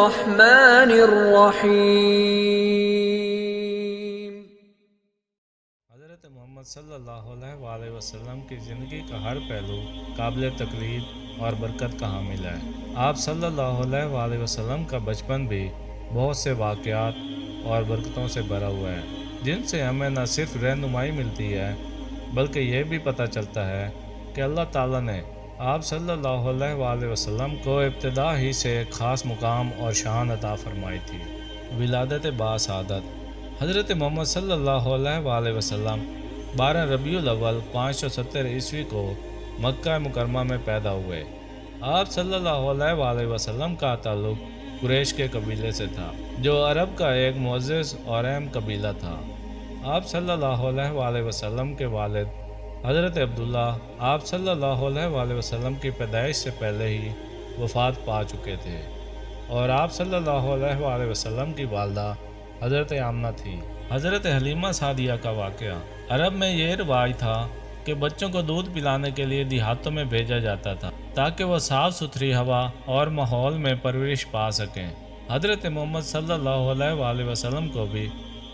الرحمن الرحیم۔ حضرت محمد صلی اللہ علیہ وآلہ وسلم کی زندگی کا ہر پہلو قابل تقلید اور برکت کا حامل ہے۔ آپ صلی اللہ علیہ وآلہ وسلم کا بچپن بھی بہت سے واقعات اور برکتوں سے بھرا ہوا ہے، جن سے ہمیں نہ صرف رہنمائی ملتی ہے بلکہ یہ بھی پتہ چلتا ہے کہ اللہ تعالیٰ نے آپ صلی اللہ علیہ وآلہ وسلم کو ابتدا ہی سے ایک خاص مقام اور شان عطا فرمائی تھی۔ ولادت باسعادت۔ حضرت محمد صلی اللہ علیہ وآلہ وسلم 12 ربیع الاول 570 عیسوی کو مکہ مکرمہ میں پیدا ہوئے۔ آپ صلی اللہ علیہ وآلہ وسلم کا تعلق قریش کے قبیلے سے تھا، جو عرب کا ایک معزز اور اہم قبیلہ تھا۔ آپ صلی اللہ علیہ وآلہ وسلم کے والد حضرت عبداللہ آپ صلی اللہ علیہ وآلہ وسلم کی پیدائش سے پہلے ہی وفات پا چکے تھے، اور آپ صلی اللہ علیہ وآلہ وسلم کی والدہ حضرت آمنہ تھی۔ حضرت حلیمہ سعدیہ کا واقعہ۔ عرب میں یہ رواج تھا کہ بچوں کو دودھ پلانے کے لیے دیہاتوں میں بھیجا جاتا تھا تاکہ وہ صاف ستھری ہوا اور ماحول میں پرورش پا سکیں۔ حضرت محمد صلی اللہ علیہ وآلہ وسلم کو بھی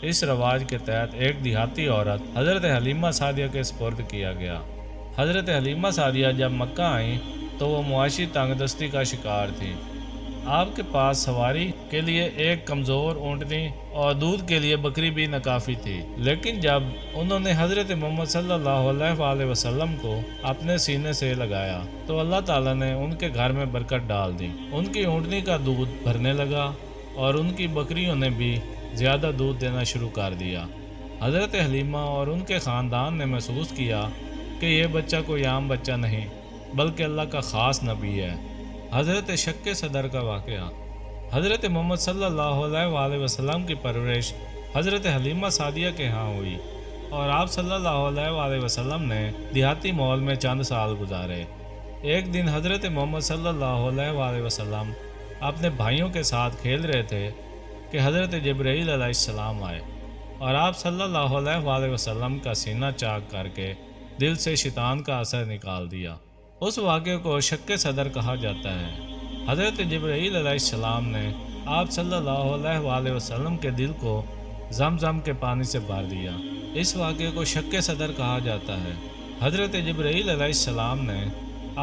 اس رواج کے تحت ایک دیہاتی عورت حضرت حلیمہ سعدیہ کے سپرد کیا گیا۔ حضرت حلیمہ سعدیہ جب مکہ آئیں تو وہ معاشی تنگ دستی کا شکار تھیں۔ آپ کے پاس سواری کے لیے ایک کمزور اونٹنی اور دودھ کے لیے بکری بھی ناکافی تھی، لیکن جب انہوں نے حضرت محمد صلی اللہ علیہ وآلہ وسلم کو اپنے سینے سے لگایا تو اللہ تعالیٰ نے ان کے گھر میں برکت ڈال دی۔ ان کی اونٹنی کا دودھ بھرنے لگا اور ان کی بکریوں نے بھی زیادہ دودھ دینا شروع کر دیا۔ حضرت حلیمہ اور ان کے خاندان نے محسوس کیا کہ یہ بچہ کوئی عام بچہ نہیں بلکہ اللہ کا خاص نبی ہے۔ حضرت شق صدر کا واقعہ۔ حضرت محمد صلی اللہ علیہ وآلہ وسلم کی پرورش حضرت حلیمہ سعدیہ کے ہاں ہوئی، اور آپ صلی اللہ علیہ وآلہ وسلم نے دیہاتی ماحول میں چند سال گزارے۔ ایک دن حضرت محمد صلی اللہ علیہ وآلہ وسلم اپنے بھائیوں کے ساتھ کھیل رہے تھے کہ حضرت جبرائیل علیہ السلام آئے اور آپ صلی اللہ علیہ وآلہ وسلم کا سینہ چاک کر کے دل سے شیطان کا اثر نکال دیا۔ اس واقعے کو شق صدر کہا جاتا ہے۔ حضرت جبرائیل علیہ السلام نے آپ صلی اللہ علیہ وآلہ وسلم کے دل کو زمزم کے پانی سے بھر دیا۔ اس واقعے کو شق صدر کہا جاتا ہے۔ حضرت جبرائیل علیہ السلام نے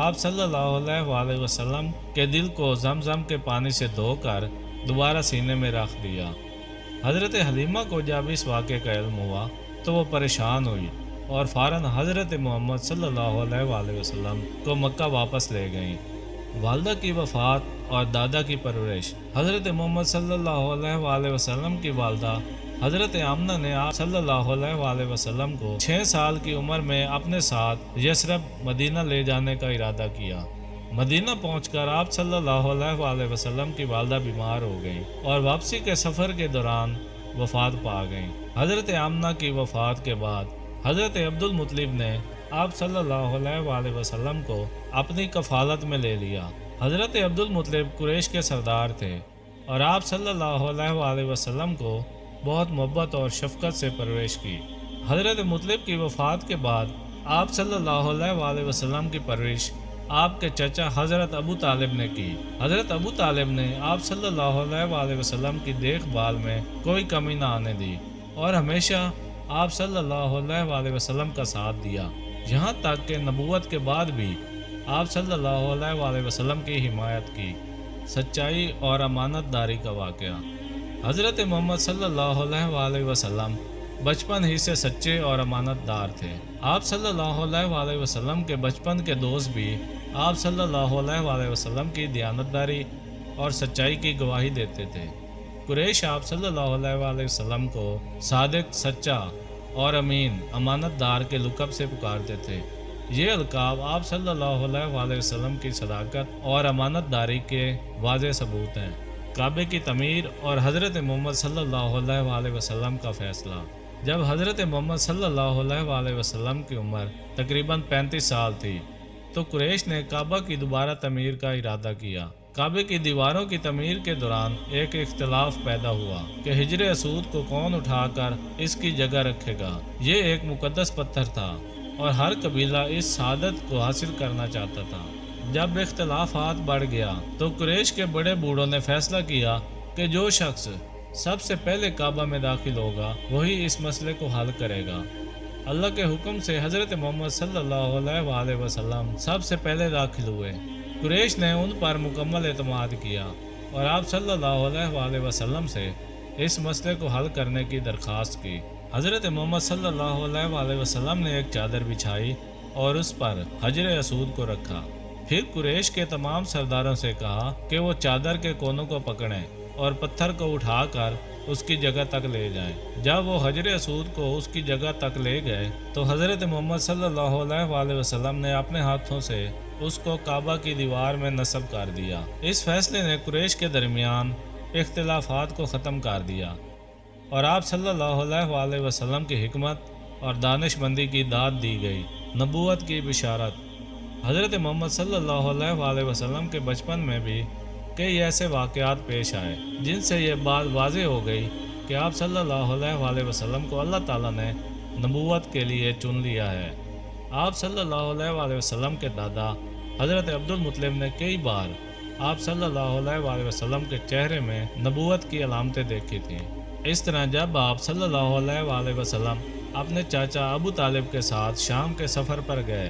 آپ صلی اللہ علیہ وآلہ وسلم کے دل کو زمزم کے پانی سے دھو کر دوبارہ سینے میں رکھ دیا۔ حضرت حلیمہ کو جب اس واقعے کا علم ہوا تو وہ پریشان ہوئی اور فوراً حضرت محمد صلی اللہ علیہ وآلہ وسلم کو مکہ واپس لے گئیں۔ والدہ کی وفات اور دادا کی پرورش۔ حضرت محمد صلی اللہ علیہ وآلہ وسلم کی والدہ حضرت آمنہ نے آپ صلی اللہ علیہ وآلہ وسلم کو 6 سال کی عمر میں اپنے ساتھ یثرب مدینہ لے جانے کا ارادہ کیا۔ مدینہ پہنچ کر آپ صلی اللہ علیہ وآلہ وسلم کی والدہ بیمار ہو گئیں اور واپسی کے سفر کے دوران وفات پا گئیں۔ حضرت آمنہ کی وفات کے بعد حضرت عبدالمطلب نے آپ صلی اللہ علیہ وآلہ وسلم کو اپنی کفالت میں لے لیا۔ حضرت عبدالمطلب قریش کے سردار تھے اور آپ صلی اللہ علیہ وآلہ وسلم کو بہت محبت اور شفقت سے پرورش کی۔ حضرت مطلب کی وفات کے بعد آپ صلی اللہ علیہ وآلہ وسلم کی پرورش آپ کے چچا حضرت ابو طالب نے کی۔ حضرت ابو طالب نے آپ صلی اللہ علیہ وآلہ وسلم کی دیکھ بھال میں کوئی کمی نہ آنے دی اور ہمیشہ آپ صلی اللہ علیہ وآلہ وسلم کا ساتھ دیا، یہاں تک کہ نبوت کے بعد بھی آپ صلی اللہ علیہ وآلہ وسلم کی حمایت کی۔ سچائی اور امانت داری کا واقعہ۔ حضرت محمد صلی اللہ علیہ وآلہ وسلم بچپن ہی سے سچے اور امانت دار تھے۔ آپ صلی اللہ علیہ وآلہ وسلم کے بچپن کے دوست بھی آپ صلی اللہ علیہ وآلہ وسلم کی دیانتداری اور سچائی کی گواہی دیتے تھے۔ قریش آپ صلی اللہ علیہ وآلہ وسلم کو صادق، سچا اور امین، امانت دار کے لقب سے پکارتے تھے۔ یہ القاب آپ صلی اللہ علیہ وآلہ وسلم کی صداقت اور امانت داری کے واضح ثبوت ہیں۔ کعبے کی تعمیر اور حضرت محمد صلی اللہ علیہ وآلہ وسلم کا فیصلہ۔ جب حضرت محمد صلی اللہ علیہ وآلہ وسلم کی عمر تقریباً 35 سال تھی تو قریش نے کعبہ کی دوبارہ تعمیر کا ارادہ کیا۔ کعبے کی دیواروں کی تعمیر کے دوران ایک اختلاف پیدا ہوا کہ حجر اسود کو کون اٹھا کر اس کی جگہ رکھے گا۔ یہ ایک مقدس پتھر تھا اور ہر قبیلہ اس سعادت کو حاصل کرنا چاہتا تھا۔ جب اختلافات بڑھ گیا تو قریش کے بڑے بوڑھوں نے فیصلہ کیا کہ جو شخص سب سے پہلے کعبہ میں داخل ہوگا وہی اس مسئلے کو حل کرے گا۔ اللہ کے حکم سے حضرت محمد صلی اللہ علیہ وآلہ وسلم سب سے پہلے داخل ہوئے۔ قریش نے ان پر مکمل اعتماد کیا اور آپ صلی اللہ علیہ وآلہ وسلم سے اس مسئلے کو حل کرنے کی درخواست کی۔ حضرت محمد صلی اللہ علیہ وآلہ وسلم نے ایک چادر بچھائی اور اس پر حجر اسود کو رکھا۔ پھر قریش کے تمام سرداروں سے کہا کہ وہ چادر کے کونوں کو پکڑیں اور پتھر کو اٹھا کر اس کی جگہ تک لے جائیں۔ جب وہ حجر اسود کو اس کی جگہ تک لے گئے تو حضرت محمد صلی اللہ علیہ وآلہ وسلم نے اپنے ہاتھوں سے اس کو کعبہ کی دیوار میں نصب کر دیا۔ اس فیصلے نے قریش کے درمیان اختلافات کو ختم کر دیا اور آپ صلی اللہ علیہ وآلہ وسلم کی حکمت اور دانش مندی کی داد دی گئی۔ نبوت کی بشارت۔ حضرت محمد صلی اللہ علیہ وآلہ وسلم کے بچپن میں بھی کئی ایسے واقعات پیش آئے جن سے یہ بات واضح ہو گئی کہ آپ صلی اللہ علیہ وآلہ وسلم کو اللہ تعالیٰ نے نبوت کے لیے چن لیا ہے۔ آپ صلی اللہ علیہ وآلہ وسلم کے دادا حضرت عبد المطلب نے کئی بار آپ صلی اللہ علیہ وآلہ وسلم کے چہرے میں نبوت کی علامتیں دیکھی تھیں۔ اس طرح جب آپ صلی اللہ علیہ وآلہ وسلم اپنے چاچا ابو طالب کے ساتھ شام کے سفر پر گئے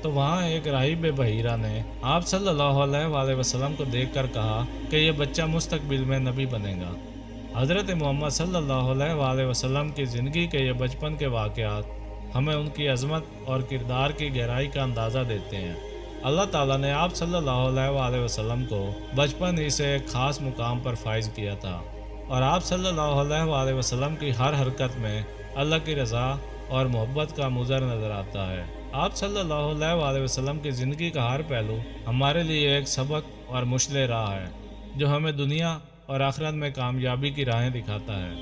تو وہاں ایک راہب بحیرہ نے آپ صلی اللہ علیہ وآلہ وسلم کو دیکھ کر کہا کہ یہ بچہ مستقبل میں نبی بنے گا۔ حضرت محمد صلی اللہ علیہ وآلہ وسلم کی زندگی کے یہ بچپن کے واقعات ہمیں ان کی عظمت اور کردار کی گہرائی کا اندازہ دیتے ہیں۔ اللہ تعالیٰ نے آپ صلی اللہ علیہ وآلہ وسلم کو بچپن ہی سے ایک خاص مقام پر فائز کیا تھا اور آپ صلی اللہ علیہ وآلہ وسلم کی ہر حرکت میں اللہ کی رضا اور محبت کا مظہر نظر آتا ہے۔ آپ صلی اللہ علیہ وآلہ وسلم کی زندگی کا ہر پہلو ہمارے لیے ایک سبق اور مشعل راہ ہے جو ہمیں دنیا اور آخرت میں کامیابی کی راہیں دکھاتا ہے۔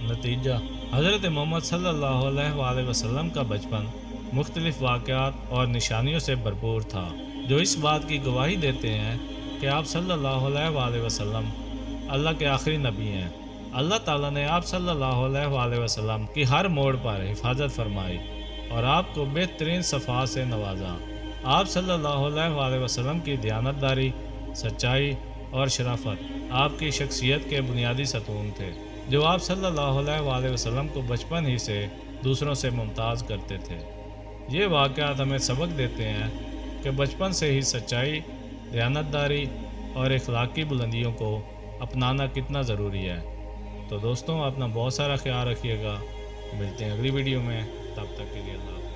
نتیجہ: حضرت محمد صلی اللہ علیہ وآلہ وسلم کا بچپن مختلف واقعات اور نشانیوں سے بھرپور تھا جو اس بات کی گواہی دیتے ہیں کہ آپ صلی اللہ علیہ وآلہ وسلم اللہ کے آخری نبی ہیں۔ اللہ تعالیٰ نے آپ صلی اللہ علیہ وآلہ وسلم کی ہر موڑ پر حفاظت فرمائی اور آپ کو بہترین صفات سے نوازا۔ آپ صلی اللہ علیہ وآلہ وسلم کی دیانتداری، سچائی اور شرافت آپ کی شخصیت کے بنیادی ستون تھے جو آپ صلی اللہ علیہ وآلہ وسلم کو بچپن ہی سے دوسروں سے ممتاز کرتے تھے۔ یہ واقعات ہمیں سبق دیتے ہیں کہ بچپن سے ہی سچائی، دیانتداری اور اخلاقی بلندیوں کو اپنانا کتنا ضروری ہے۔ تو دوستوں، اپنا بہت سارا خیال رکھیے گا۔ ملتے ہیں اگلی ویڈیو میں، تب تک کے لیے اللہ حافظ۔